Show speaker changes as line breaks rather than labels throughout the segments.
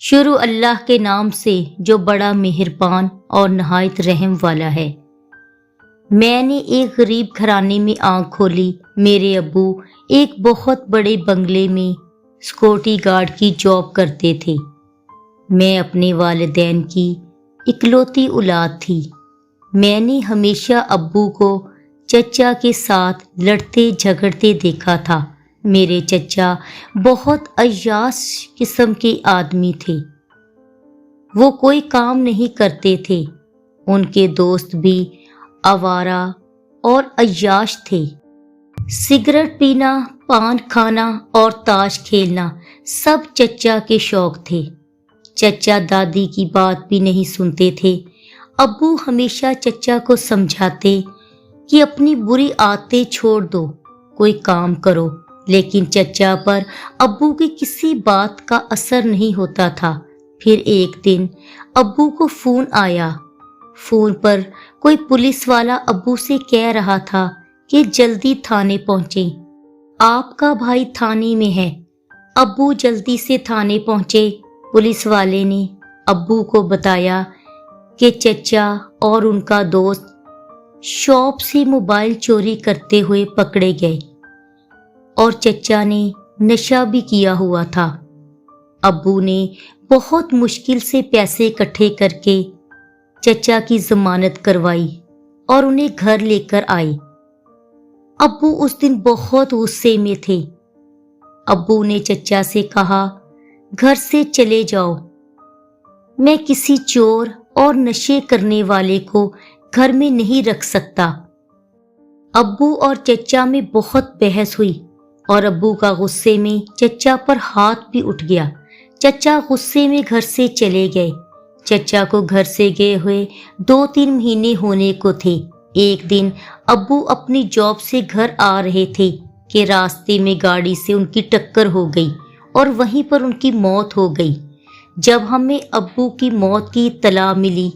شروع اللہ کے نام سے جو بڑا مہربان اور نہایت رحم والا ہے۔ میں نے ایک غریب گھرانے میں آنکھ کھولی۔ میرے ابو ایک بہت بڑے بنگلے میں سیکورٹی گارڈ کی جاب کرتے تھے۔ میں اپنے والدین کی اکلوتی اولاد تھی۔ میں نے ہمیشہ ابو کو چچا کے ساتھ لڑتے جھگڑتے دیکھا تھا۔ میرے چچا بہت عیاش قسم کے آدمی تھے۔ وہ کوئی کام نہیں کرتے تھے۔ ان کے دوست بھی آوارہ اور عیاش تھے۔ سگریٹ پینا، پان کھانا اور تاش کھیلنا سب چچا کے شوق تھے۔ چچا دادی کی بات بھی نہیں سنتے تھے۔ ابو ہمیشہ چچا کو سمجھاتے کہ اپنی بری عادتیں چھوڑ دو، کوئی کام کرو، لیکن چچا پر ابو کی کسی بات کا اثر نہیں ہوتا تھا۔ پھر ایک دن ابو کو فون آیا۔ فون پر کوئی پولیس والا ابو سے کہہ رہا تھا کہ جلدی تھانے پہنچیں، آپ کا بھائی تھانے میں ہے۔ ابو جلدی سے تھانے پہنچے۔ پولیس والے نے ابو کو بتایا کہ چچا اور ان کا دوست شاپ سے موبائل چوری کرتے ہوئے پکڑے گئے اور چچا نے نشہ بھی کیا ہوا تھا۔ ابو نے بہت مشکل سے پیسے اکٹھے کر کے چچا کی ضمانت کروائی اور انہیں گھر لے کر آئے۔ ابو اس دن بہت غصے میں تھے۔ ابو نے چچا سے کہا، گھر سے چلے جاؤ، میں کسی چور اور نشے کرنے والے کو گھر میں نہیں رکھ سکتا۔ ابو اور چچا میں بہت بحث ہوئی اور ابو کا غصے میں چچا پر ہاتھ بھی اٹھ گیا۔ چچا غصے میں گھر سے چلے گئے۔ چچا کو گھر سے گئے ہوئے 2-3 مہینے ہونے کو تھے۔ ایک دن ابو اپنی جاب سے گھر آ رہے تھے کہ راستے میں گاڑی سے ان کی ٹکر ہو گئی اور وہیں پر ان کی موت ہو گئی۔ جب ہمیں ابو کی موت کی اطلاع ملی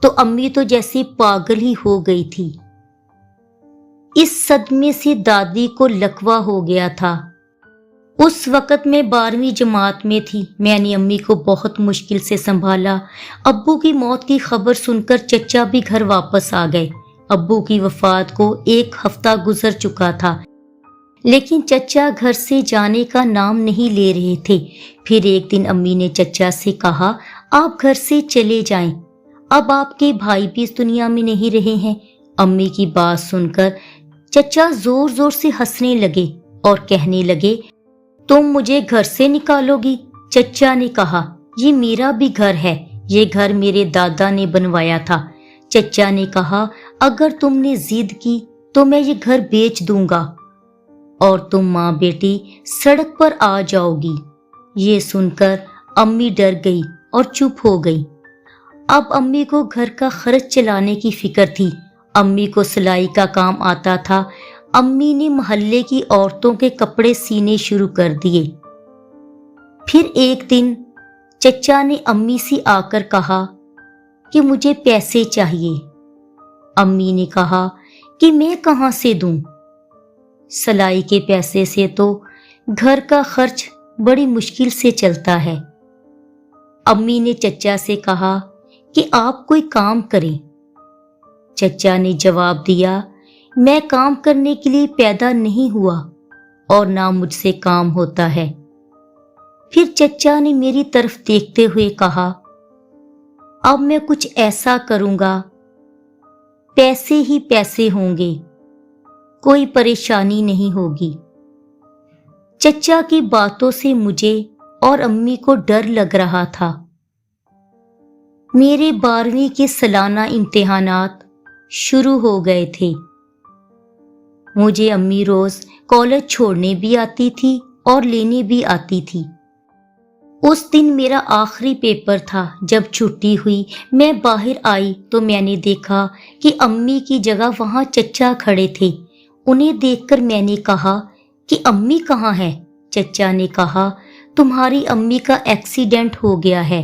تو امی تو جیسے پاگل ہی ہو گئی تھی۔ اس صدمے سے دادی کو لکوہ ہو گیا تھا۔ اس وقت میں 12ویں جماعت میں تھی۔ میں نے امی کو بہت مشکل سے سنبھالا۔ ابو کی موت کی خبر سن کر چچا بھی گھر واپس آ گئے۔ ابو کی وفات کو 1 ہفتہ گزر چکا تھا، لیکن چچا گھر سے جانے کا نام نہیں لے رہے تھے۔ پھر ایک دن امی نے چچا سے کہا، آپ گھر سے چلے جائیں، اب آپ کے بھائی بھی اس دنیا میں نہیں رہے ہیں۔ امی کی بات سن کر چچا زور زور سے ہنسنے لگے اور کہنے لگے، تم مجھے گھر سے نکالو گی؟ چچا نے کہا، یہ میرا بھی گھر ہے، یہ گھر میرے دادا نے بنوایا تھا۔ چچا نے کہا، اگر تم نے ضد کی تو میں یہ گھر بیچ دوں گا اور تم ماں بیٹی سڑک پر آ جاؤ گی۔ یہ سن کر امی ڈر گئی اور چپ ہو گئی۔ اب امی کو گھر کا خرچ چلانے کی فکر تھی۔ امی کو سلائی کا کام آتا تھا۔ امی نے محلے کی عورتوں کے کپڑے سینے شروع کر دیے۔ پھر ایک دن چچا نے امی سے آ کر کہا کہ مجھے پیسے چاہیے۔ امی نے کہا کہ میں کہاں سے دوں؟ سلائی کے پیسے سے تو گھر کا خرچ بڑی مشکل سے چلتا ہے۔ امی نے چچا سے کہا کہ آپ کوئی کام کریں۔ چچا نے جواب دیا، میں کام کرنے کے لیے پیدا نہیں ہوا اور نہ مجھ سے کام ہوتا ہے۔ پھر چچا نے میری طرف دیکھتے ہوئے کہا، اب میں کچھ ایسا کروں گا، پیسے ہی پیسے ہوں گے، کوئی پریشانی نہیں ہوگی۔ چچا کی باتوں سے مجھے اور امی کو ڈر لگ رہا تھا۔ میرے 12ویں کے سالانہ امتحانات شروع ہو گئے تھے۔ مجھے امی روز کالج چھوڑنے بھی آتی تھی اور لینے بھی آتی تھی۔ اس دن میرا آخری پیپر تھا۔ جب چھٹی ہوئی میں باہر آئی تو میں نے دیکھا کہ امی کی جگہ وہاں چچا کھڑے تھے۔ انہیں دیکھ کر میں نے کہا کہ امی کہاں ہے؟ چچا نے کہا، تمہاری امی کا ایکسیڈنٹ ہو گیا ہے،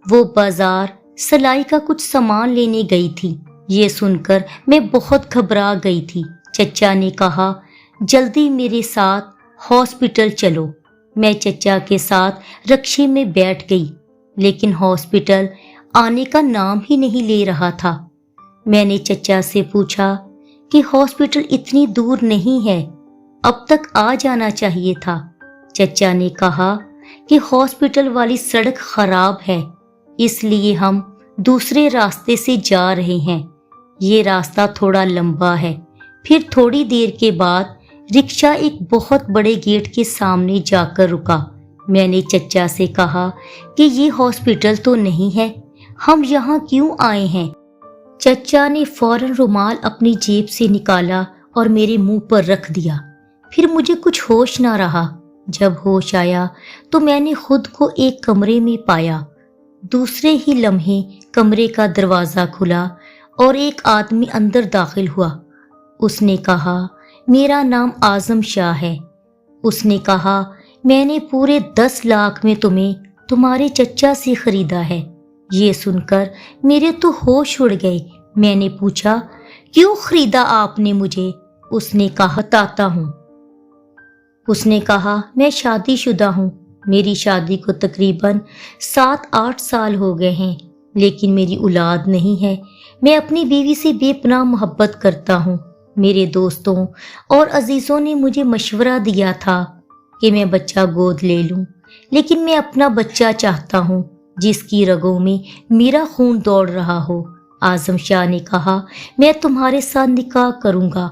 وہ بازار سلائی کا کچھ سامان لینے گئی تھی۔ یہ سن کر میں بہت گھبرا گئی تھی۔ چچا نے کہا، جلدی میرے ساتھ ہاسپٹل چلو۔ میں چچا کے ساتھ رکشے میں بیٹھ گئی۔ लेकिन हॉस्पिटल आने का नाम ही नहीं ले रहा था। मैंने चचा से पूछा कि हॉस्पिटल इतनी दूर नहीं है, अब तक आ जाना चाहिए था। चचा ने कहा कि हॉस्पिटल वाली सड़क खराब है, इसलिए हम दूसरे रास्ते से जा रहे हैं। ये रास्ता थोड़ा लंबा है। फिर थोड़ी देर के बाद रिक्शा एक बहुत बड़े गेट के सामने जाकर रुका। मैंने चचा से कहा कि ये हॉस्पिटल तो नहीं है, हम यहाँ क्यों आए हैं? चचा ने फौरन रुमाल अपनी जेब से निकाला और मेरे मुंह पर रख दिया। फिर मुझे कुछ होश ना रहा। जब होश आया तो मैंने खुद को एक कमरे में पाया। दूसरे ही लम्हे कमरे का दरवाजा खुला और एक आदमी अंदर दाखिल हुआ। उसने कहा, मेरा नाम आजम शाह है। उसने कहा, मैंने पूरे 10 लाख में तुम्हें तुम्हारे चचा से खरीदा है। ये सुनकर मेरे तो होश उड़ गए। मैंने पूछा, क्यों खरीदा आपने मुझे? उसने कहा, बताता हूँ। उसने कहा, मैं शादीशुदा हूँ। मेरी शादी को तकरीबन 7-8 साल हो गए हैं, लेकिन मेरी औलाद नहीं है। मैं अपनी बीवी से बेपनाह मोहब्बत करता हूँ। मेरे दोस्तों और अजीजों ने मुझे मशवरा दिया था कि मैं बच्चा गोद ले लूं, लेकिन मैं अपना बच्चा चाहता हूँ जिसकी रगों में मेरा खून दौड़ रहा हो। आजम शाह ने कहा, मैं तुम्हारे साथ निकाह करूंगा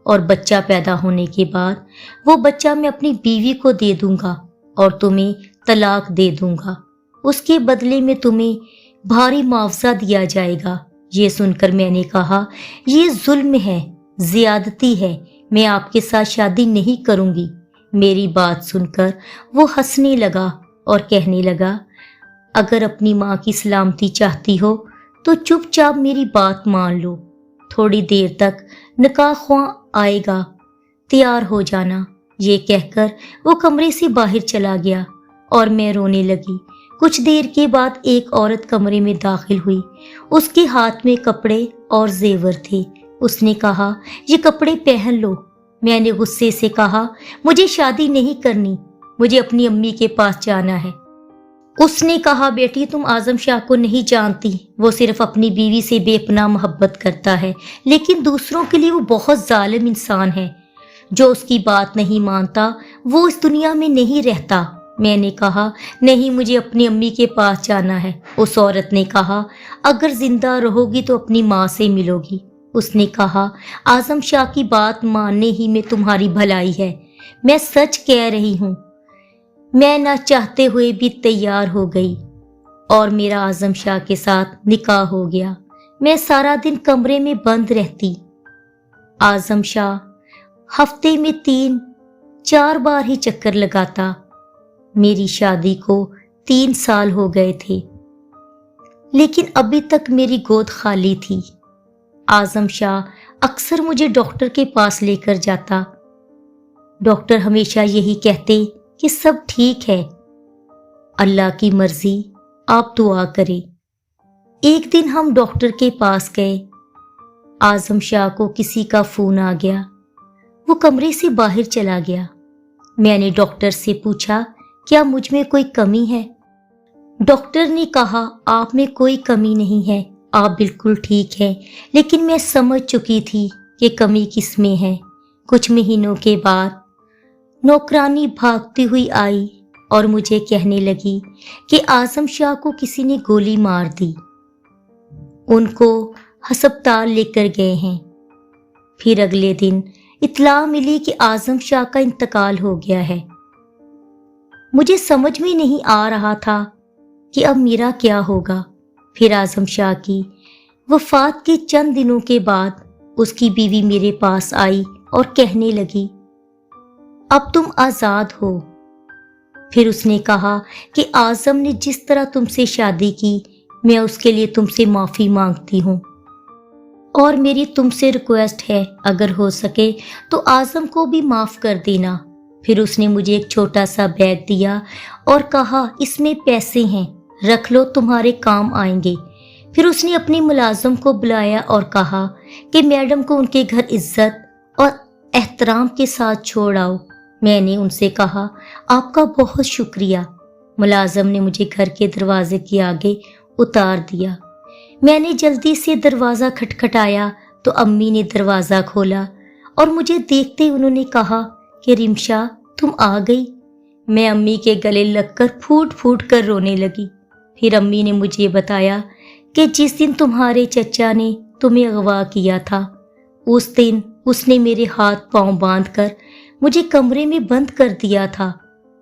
और बच्चा पैदा होने के बाद वो बच्चा मैं अपनी बीवी को दे दूंगा और तुम्हें तलाक दे दूंगा। उसके बदले में तुम्हें भारी मुआवजा दिया जाएगा। ये सुनकर मैंने कहा, ये जुल्म है, ज्यादती है, मैं आपके साथ शादी नहीं करूंगी। मेरी बात सुनकर वो हंसने लगा और कहने लगा, अगर अपनी माँ की सलामती चाहती हो तो चुपचाप मेरी बात मान लो। थोड़ी देर तक निकाह ख्वाह आएगा, तैयार हो जाना। ये कहकर वो कमरे से बाहर चला गया और मैं रोने लगी। कुछ देर के बाद एक औरत कमरे में दाखिल हुई। उसके हाथ में कपड़े और जेवर थे। उसने कहा, ये कपड़े पहन लो। मैंने गुस्से से कहा, मुझे शादी नहीं करनी, मुझे अपनी अम्मी के पास जाना है। उसने कहा, बेटी तुम आजम शाह को नहीं जानती, वो सिर्फ अपनी बीवी से बेपनाह मोहब्बत करता है, लेकिन दूसरों के लिए वो बहुत जालिम इंसान है। जो उसकी बात नहीं मानता वो इस दुनिया में नहीं रहता। मैंने कहा, नहीं, मुझे अपनी अम्मी के पास जाना है। उस औरत ने कहा, अगर जिंदा रहोगी तो अपनी माँ से मिलोगी। उसने कहा, आजम शाह की बात मानने ही में तुम्हारी भलाई है। मैं सच कह रही हूँ। मैं ना चाहते हुए भी तैयार हो गई और मेरा आजम शाह के साथ निकाह हो गया। मैं सारा दिन कमरे में बंद रहती। आजम शाह हफ्ते में 3-4 बार ही चक्कर लगाता। मेरी शादी को 3 साल हो गए थे, लेकिन अभी तक मेरी गोद खाली थी। आजम शाह अक्सर मुझे डॉक्टर के पास लेकर जाता। डॉक्टर हमेशा यही कहते कि सब ठीक है, अल्लाह की मर्जी, आप दुआ करें। एक दिन हम डॉक्टर के पास गए। आजम शाह को किसी का फोन आ गया। वो कमरे से बाहर चला गया। मैंने डॉक्टर से पूछा, क्या मुझ में कोई कमी है? डॉक्टर ने कहा, आप में कोई कमी नहीं है, आप बिल्कुल ठीक हैं। लेकिन मैं समझ चुकी थी कि कमी किस में है। कुछ महीनों के बाद नौकरानी भागती हुई आई और मुझे कहने लगी कि आजम शाह को किसी ने गोली मार दी, उनको अस्पताल लेकर गए हैं। फिर अगले दिन इत्तला मिली कि आजम शाह का इंतकाल हो गया है। मुझे समझ में नहीं आ रहा था कि अब मेरा क्या होगा। फिर आजम शाह की वफात के चंद दिनों के बाद उसकी बीवी मेरे पास आई और कहने लगी, अब तुम आजाद हो। फिर उसने कहा कि आजम ने जिस तरह तुमसे शादी की, मैं उसके लिए तुमसे माफी मांगती हूँ और मेरी तुमसे रिक्वेस्ट है, अगर हो सके तो आजम को भी माफ कर देना। फिर उसने मुझे एक छोटा सा बैग दिया और कहा, इसमें पैसे हैं, रख लो, तुम्हारे काम आएंगे। फिर उसने अपनी मुलाजिम को बुलाया और कहा कि मैडम को उनके घर इज्जत और एहतराम के साथ छोड़ आओ। मैंने उनसे कहा, आपका बहुत शुक्रिया। मुलाजिम ने मुझे घर के दरवाजे के आगे उतार दिया। मैंने जल्दी से दरवाज़ा खटखटाया तो अम्मी ने दरवाज़ा खोला और मुझे देखते ही उन्होंने कहा कि रिमशा तुम आ गई। मैं अम्मी के गले लगकर फूट फूट कर रोने लगी। फिर अम्मी ने मुझे बताया कि जिस दिन तुम्हारे चचा ने तुम्हें अगवा किया था उस दिन उसने मेरे हाथ पांव बांधकर मुझे कमरे में बंद कर दिया था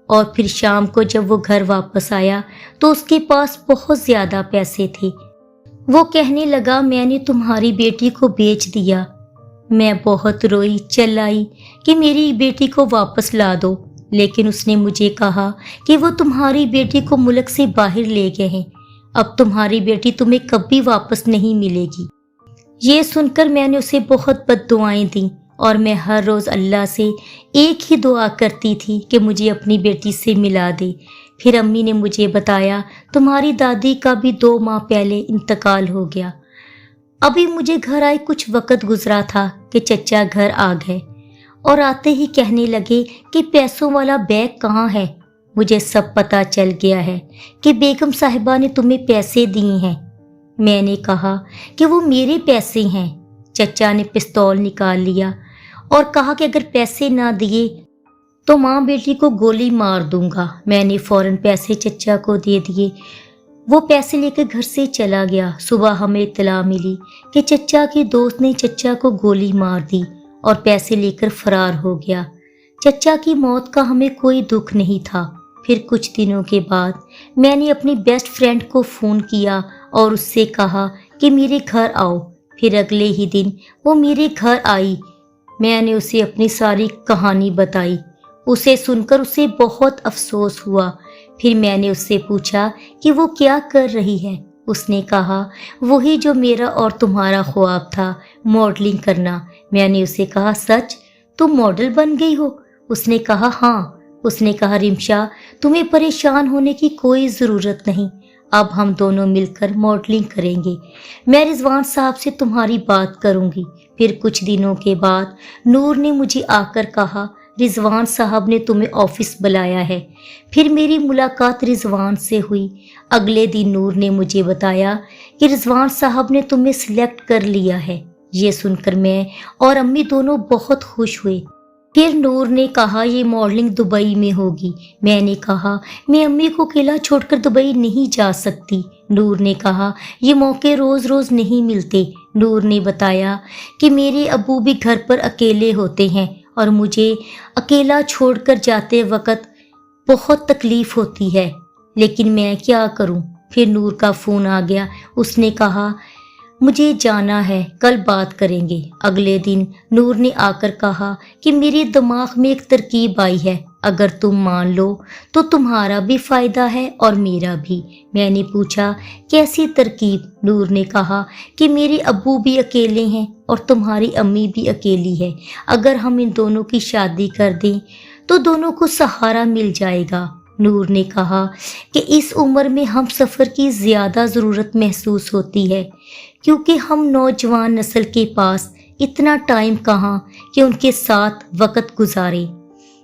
और फिर शाम को जब वो घर वापस आया तो उसके पास बहुत ज़्यादा पैसे थे। वो कहने लगा मैंने तुम्हारी बेटी को बेच दिया। मैं बहुत रोई चिल्लाई कि मेरी बेटी को वापस ला दो, लेकिन उसने मुझे कहा कि वो तुम्हारी बेटी को मुल्क से बाहर ले गए हैं, अब तुम्हारी बेटी तुम्हें कभी वापस नहीं मिलेगी। ये सुनकर मैंने उसे बहुत बद्दुआएं दी और मैं हर रोज़ अल्लाह से एक ही दुआ करती थी कि मुझे अपनी बेटी से मिला दे। फिर अम्मी ने मुझे बताया तुम्हारी दादी का भी 2 माह पहले इंतकाल हो गया। अभी मुझे घर आए कुछ वक्त गुजरा था कि चचा घर आ गए और आते ही कहने लगे कि पैसों वाला बैग कहाँ है। मुझे सब पता चल गया है कि बेगम साहिबा ने तुम्हें पैसे दिए हैं। मैंने कहा कि वो मेरे पैसे हैं। चचा ने पिस्तौल निकाल लिया और कहा कि अगर पैसे ना दिए तो माँ बेटी को गोली मार दूंगा। मैंने फौरन पैसे चचा को दे दिए। वो पैसे लेकर घर से चला गया। सुबह हमें इत्तला मिली कि चचा के दोस्त ने चचा को गोली मार दी और पैसे लेकर फरार हो गया। चचा की मौत का हमें कोई दुख नहीं था। फिर कुछ दिनों के बाद मैंने अपनी बेस्ट फ्रेंड को फ़ोन किया और उससे कहा कि मेरे घर आओ। फिर अगले ही दिन वो मेरे घर आई। मैंने उसे अपनी सारी कहानी बताई। उसे सुनकर उसे बहुत अफसोस हुआ। फिर मैंने उससे पूछा कि वो क्या कर रही है। उसने कहा वही जो मेरा और तुम्हारा ख्वाब था, मॉडलिंग करना। मैंने उसे कहा सच, तुम मॉडल बन गई हो? उसने कहा हाँ। उसने कहा रिमशा तुम्हें परेशान होने की कोई ज़रूरत नहीं, अब हम दोनों मिलकर मॉडलिंग करेंगे। मैं रिजवान साहब से तुम्हारी बात करूंगी। फिर कुछ दिनों के बाद नूर ने मुझे आकर कहा रिजवान साहब ने तुम्हें ऑफिस बुलाया है। फिर मेरी मुलाकात रिजवान से हुई। अगले दिन नूर ने मुझे बताया कि रिजवान साहब ने तुम्हें सिलेक्ट कर लिया है। ये सुनकर मैं और अम्मी दोनों बहुत खुश हुए। फिर नूर ने कहा ये मॉडलिंग दुबई में होगी। मैंने कहा मैं अम्मी को अकेला छोड़कर दुबई नहीं जा सकती। नूर ने कहा ये मौके रोज़ रोज़ नहीं मिलते। नूर ने बताया कि मेरे अबू भी घर पर अकेले होते हैं और मुझे अकेला छोड़कर जाते वक्त बहुत तकलीफ़ होती है, लेकिन मैं क्या करूं। फिर नूर का फ़ोन आ गया। उसने कहा मुझे जाना है, कल बात करेंगे। अगले दिन नूर ने आकर कहा कि मेरे दिमाग में एक तरकीब आई है, अगर तुम मान लो तो तुम्हारा भी फ़ायदा है और मेरा भी। मैंने पूछा कैसी तरकीब? नूर ने कहा कि मेरे अब्बू भी अकेले हैं और तुम्हारी अम्मी भी अकेली है। अगर हम इन दोनों की शादी कर दें तो दोनों को सहारा मिल जाएगा। नूर ने कहा कि इस उम्र में हम सफ़र की ज़्यादा ज़रूरत महसूस होती है, क्योंकि हम नौजवान नस्ल के पास इतना टाइम कहाँ कि उनके साथ वक़्त गुजारे।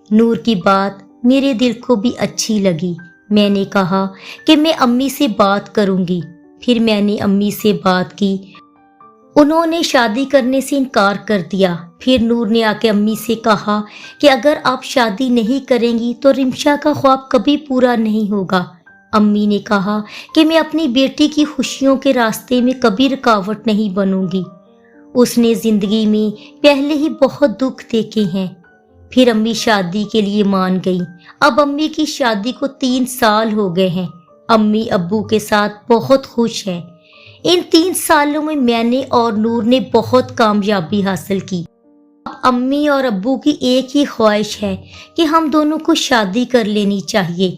नूर की बात मेरे दिल को भी अच्छी लगी। मैंने कहा कि मैं अम्मी से बात करूँगी। फिर मैंने अम्मी से बात की। उन्होंने शादी करने से इनकार कर दिया। फिर नूर ने आके अम्मी से कहा कि अगर आप शादी नहीं करेंगी तो रिमशा का ख्वाब कभी पूरा नहीं होगा। अम्मी ने कहा कि मैं अपनी बेटी की खुशियों के रास्ते में कभी रुकावट नहीं बनूंगी। उसने ज़िंदगी में पहले ही बहुत दुख देखे हैं। फिर अम्मी शादी के लिए मान गई। अब अम्मी की शादी को 3 साल हो गए हैं। अम्मी अब्बू के साथ बहुत खुश हैं। इन 3 सालों में मैंने और नूर ने बहुत कामयाबी हासिल की। अब अम्मी और अब्बू की एक ही ख्वाहिश है कि हम दोनों को शादी कर लेनी चाहिए।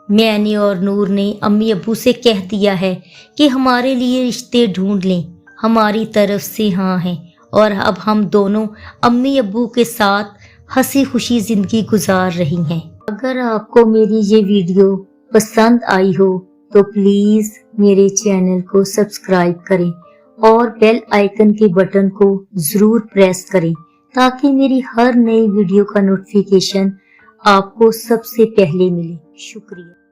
मैंने और नूर ने अम्मी अब्बू से कह दिया है कि हमारे लिए रिश्ते ढूंढ लें। हमारी तरफ से हाँ है और अब हम दोनों अम्मी अब्बू के साथ हंसी खुशी ज़िंदगी गुजार रही हैं। अगर आपको मेरी ये वीडियो पसंद आई हो तो प्लीज़ मेरे चैनल को सब्सक्राइब करें और बेल आइकन के बटन को ज़रूर प्रेस करें ताकि मेरी हर नई वीडियो का नोटिफिकेशन आपको सबसे पहले मिले। शुक्रिया।